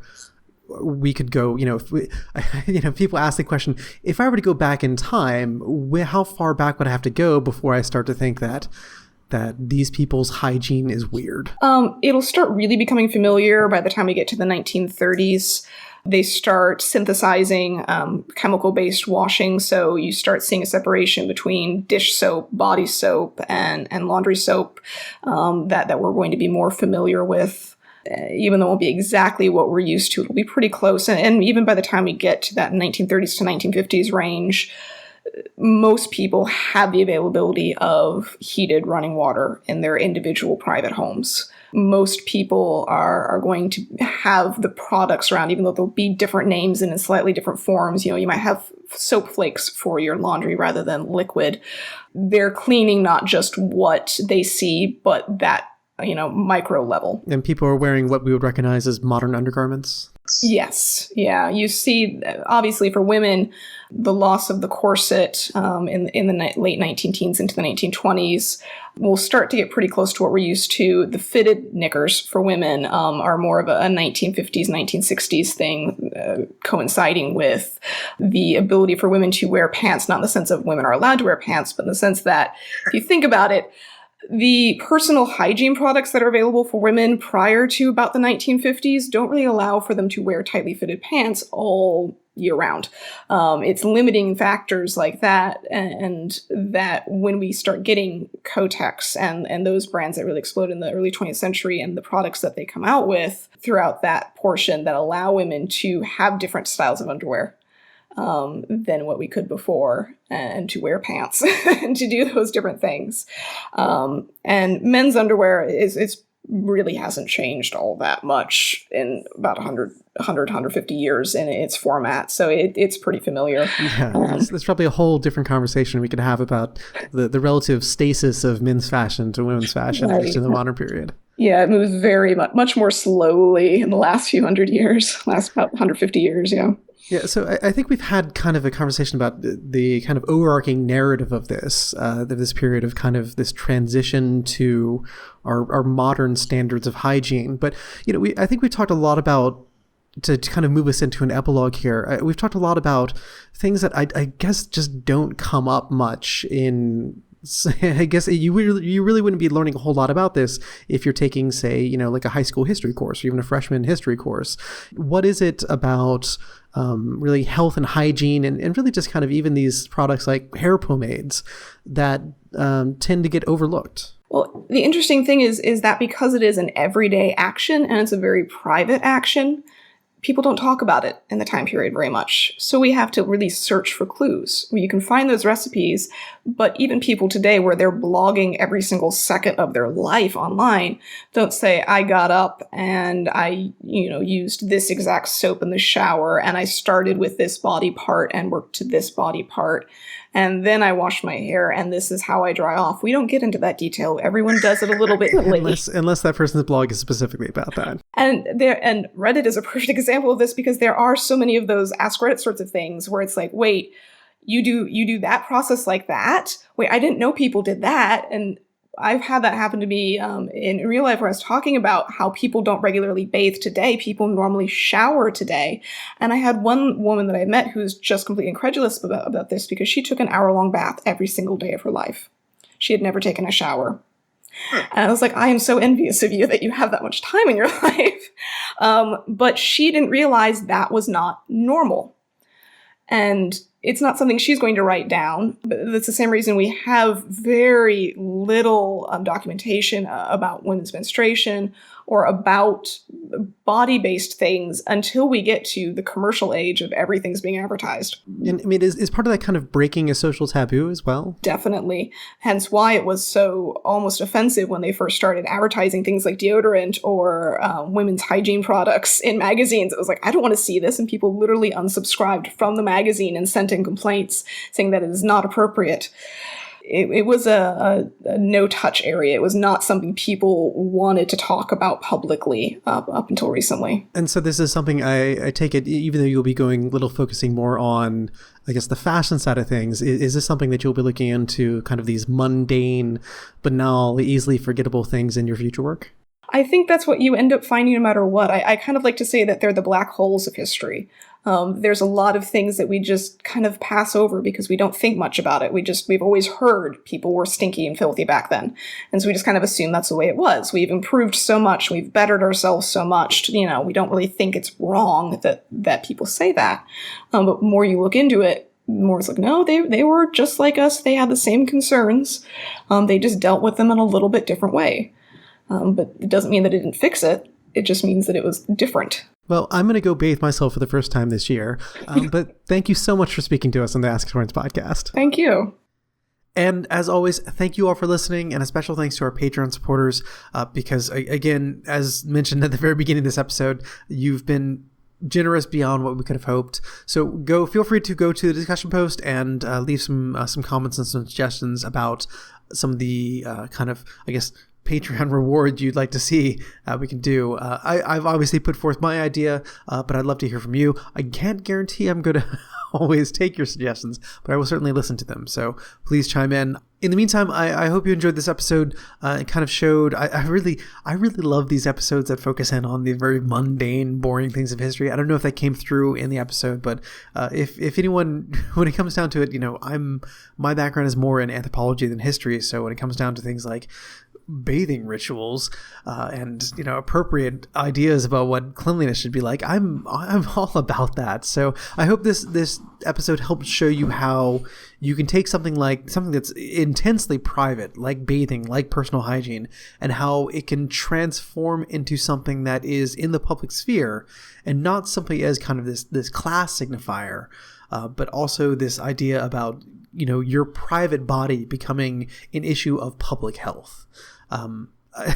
we could go, if people ask the question, if I were to go back in time, how far back would I have to go before I start to think that these people's hygiene is weird? It'll start really becoming familiar by the time we get to the 1930s. They start synthesizing chemical-based washing, so you start seeing a separation between dish soap, body soap, and laundry soap that we're going to be more familiar with. Even though it won't be exactly what we're used to, it'll be pretty close. And even by the time we get to that 1930s to 1950s range, most people have the availability of heated running water in their individual private homes. Most people are going to have the products around, even though there'll be different names and in slightly different forms. You might have soap flakes for your laundry rather than liquid. They're cleaning not just what they see, but that, micro level. And people are wearing what we would recognize as modern undergarments? Yes. Yeah. You see, obviously for women, the loss of the corset in the late 19-teens into the 1920s will start to get pretty close to what we're used to. The fitted knickers for women are more of a 1950s, 1960s thing, coinciding with the ability for women to wear pants, not in the sense of women are allowed to wear pants, but in the sense that if you think about it, the personal hygiene products that are available for women prior to about the 1950s don't really allow for them to wear tightly fitted pants all year round. It's limiting factors like that, and that when we start getting Kotex and those brands that really explode in the early 20th century and the products that they come out with throughout that portion that allow women to have different styles of underwear than what we could before, and to wear pants and to do those different things. And men's underwear is really hasn't changed all that much in about 150 years in its format. So it's pretty familiar. Yeah, there's probably a whole different conversation we could have about the relative stasis of men's fashion to women's fashion just in the modern period. Yeah, it moves very much more slowly in the last few hundred years, last about 150 years, yeah. Yeah, so I think we've had kind of a conversation about the kind of overarching narrative of this period of kind of this transition to our modern standards of hygiene. But, I think we talked a lot about, to kind of move us into an epilogue here, we've talked a lot about things that I guess just don't come up much in... I guess you really wouldn't be learning a whole lot about this if you're taking, say, like a high school history course or even a freshman history course. What is it about really health and hygiene and really just kind of even these products like hair pomades that tend to get overlooked? Well, the interesting thing is that because it is an everyday action and it's a very private action, people don't talk about it in the time period very much. So we have to really search for clues where you can find those recipes. But even people today, where they're blogging every single second of their life online, don't say, I got up and I, used this exact soap in the shower and I started with this body part and worked to this body part. And then I washed my hair and this is how I dry off. We don't get into that detail. Everyone does it a little bit late. Unless that person's blog is specifically about that. And Reddit is a perfect example of this, because there are so many of those Ask Reddit sorts of things where it's like, wait, you do that process like that? Wait, I didn't know people did that. And I've had that happen to me in real life, where I was talking about how people don't regularly bathe today. People normally shower today. And I had one woman that I met who's just completely incredulous about this, because she took an hour-long bath every single day of her life. She had never taken a shower. And I was like, I am so envious of you that you have that much time in your life. But she didn't realize that was not normal. And it's not something she's going to write down. But that's the same reason we have very little documentation about women's menstruation or about body-based things until we get to the commercial age of everything's being advertised. And I mean, is part of that kind of breaking a social taboo as well? Definitely. Hence why it was so almost offensive when they first started advertising things like deodorant or women's hygiene products in magazines. It was like, I don't want to see this. And people literally unsubscribed from the magazine and sent in complaints saying that it is not appropriate. It was a no-touch area. It was not something people wanted to talk about publicly up until recently. And so this is something I take it, even though you'll be going a little focusing more on, I guess, the fashion side of things, is this something that you'll be looking into, kind of these mundane, banal, easily forgettable things in your future work? I think that's what you end up finding no matter what. I kind of like to say that they're the black holes of history. There's a lot of things that we just kind of pass over because we don't think much about it. We've always heard people were stinky and filthy back then. And so we just kind of assume that's the way it was. We've improved so much. We've bettered ourselves so much. We don't really think it's wrong that people say that. But the more you look into it, more it's like, no, they were just like us. They had the same concerns. They just dealt with them in a little bit different way. But it doesn't mean that it didn't fix it. It just means that it was different. Well, I'm going to go bathe myself for the first time this year. But thank you so much for speaking to us on the Ask Historians podcast. Thank you. And as always, thank you all for listening, and a special thanks to our Patreon supporters, because, again, as mentioned at the very beginning of this episode, you've been generous beyond what we could have hoped. So feel free to go to the discussion post and leave some comments and some suggestions about some of the kind of, I guess, Patreon rewards you'd like to see we can do. I've obviously put forth my idea, but I'd love to hear from you. I can't guarantee I'm going to always take your suggestions, but I will certainly listen to them. So please chime in. In the meantime, I hope you enjoyed this episode. It kind of showed, I really love these episodes that focus in on the very mundane, boring things of history. I don't know if that came through in the episode, but if anyone, when it comes down to it, my background is more in anthropology than history. So when it comes down to things like bathing rituals and appropriate ideas about what cleanliness should be like, I'm all about that. So I hope this episode helps show you how you can take something that's intensely private, like bathing, like personal hygiene, and how it can transform into something that is in the public sphere and not simply as kind of this class signifier, but also this idea about your private body becoming an issue of public health.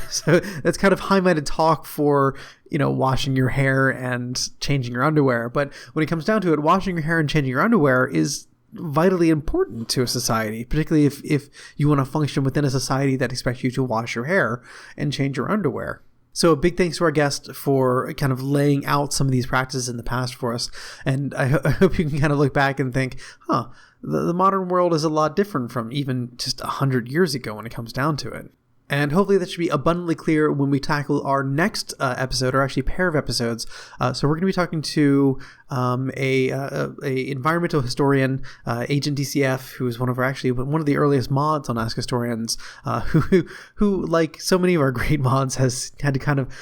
So that's kind of high-minded talk for, washing your hair and changing your underwear. But when it comes down to it, washing your hair and changing your underwear is vitally important to a society, particularly if you want to function within a society that expects you to wash your hair and change your underwear. So a big thanks to our guest for kind of laying out some of these practices in the past for us. And I hope you can kind of look back and think, the modern world is a lot different from even just 100 years ago when it comes down to it. And hopefully that should be abundantly clear when we tackle our next episode, or actually pair of episodes. So we're going to be talking to a environmental historian, Agent DCF, who is one of the earliest mods on Ask Historians, who, like so many of our great mods, has had to kind of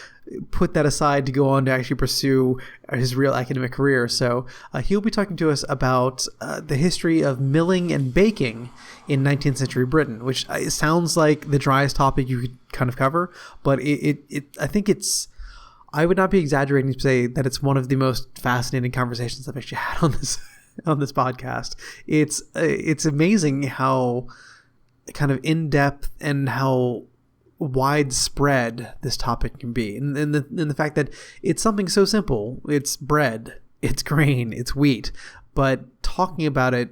put that aside to go on to actually pursue his real academic career. So he'll be talking to us about the history of milling and baking in 19th century Britain, which sounds like the driest topic you could kind of cover, but I think I would not be exaggerating to say that it's one of the most fascinating conversations I've actually had on this podcast. It's amazing how kind of in-depth and how widespread this topic can be, and the fact that it's something so simple. It's bread, it's grain, it's wheat, but talking about it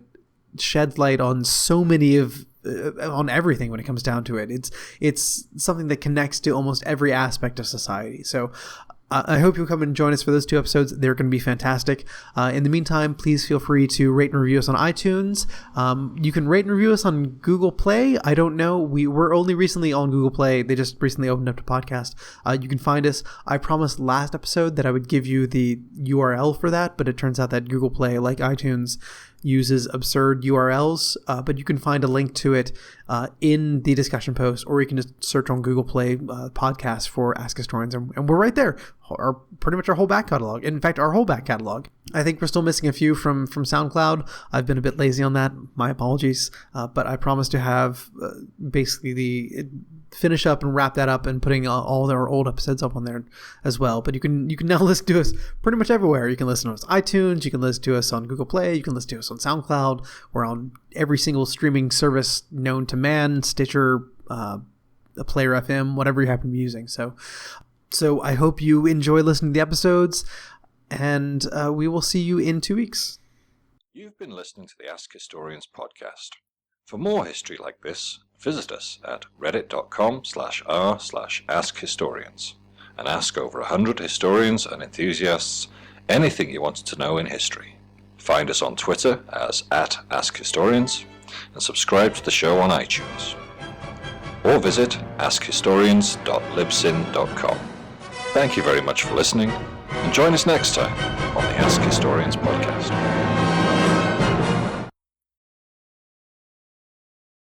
sheds light on so many on everything when it comes down to it. It's something that connects to almost every aspect of society. So I hope you'll come and join us for those two episodes. They're going to be fantastic. In the meantime, please feel free to rate and review us on iTunes. You can rate and review us on Google Play. I don't know. We're only recently on Google Play. They just recently opened up to podcast. You can find us. I promised last episode that I would give you the URL for that, but it turns out that Google Play, like iTunes, uses absurd URLs, but you can find a link to it in the discussion post, or you can just search on Google Play podcasts for Ask Historians, and we're right there. Pretty much our whole back catalog. In fact, our whole back catalog. I think we're still missing a few from SoundCloud. I've been a bit lazy on that. My apologies. But I promise to have basically finish up and wrap that up and putting all our old episodes up on there as well. But you can now listen to us pretty much everywhere. You can listen to us on iTunes. You can listen to us on Google Play. You can listen to us on SoundCloud. We're on every single streaming service known to man, Stitcher, Player FM, whatever you happen to be using. So I hope you enjoy listening to the episodes, and we will see you in 2 weeks. You've been listening to the Ask Historians podcast. For more history like this, visit us at reddit.com/r/askhistorians and ask over 100 historians and enthusiasts anything you wanted to know in history. Find us on Twitter as @AskHistorians and subscribe to the show on iTunes. Or visit askhistorians.libsyn.com. Thank you very much for listening, and join us next time on the Ask Historians podcast.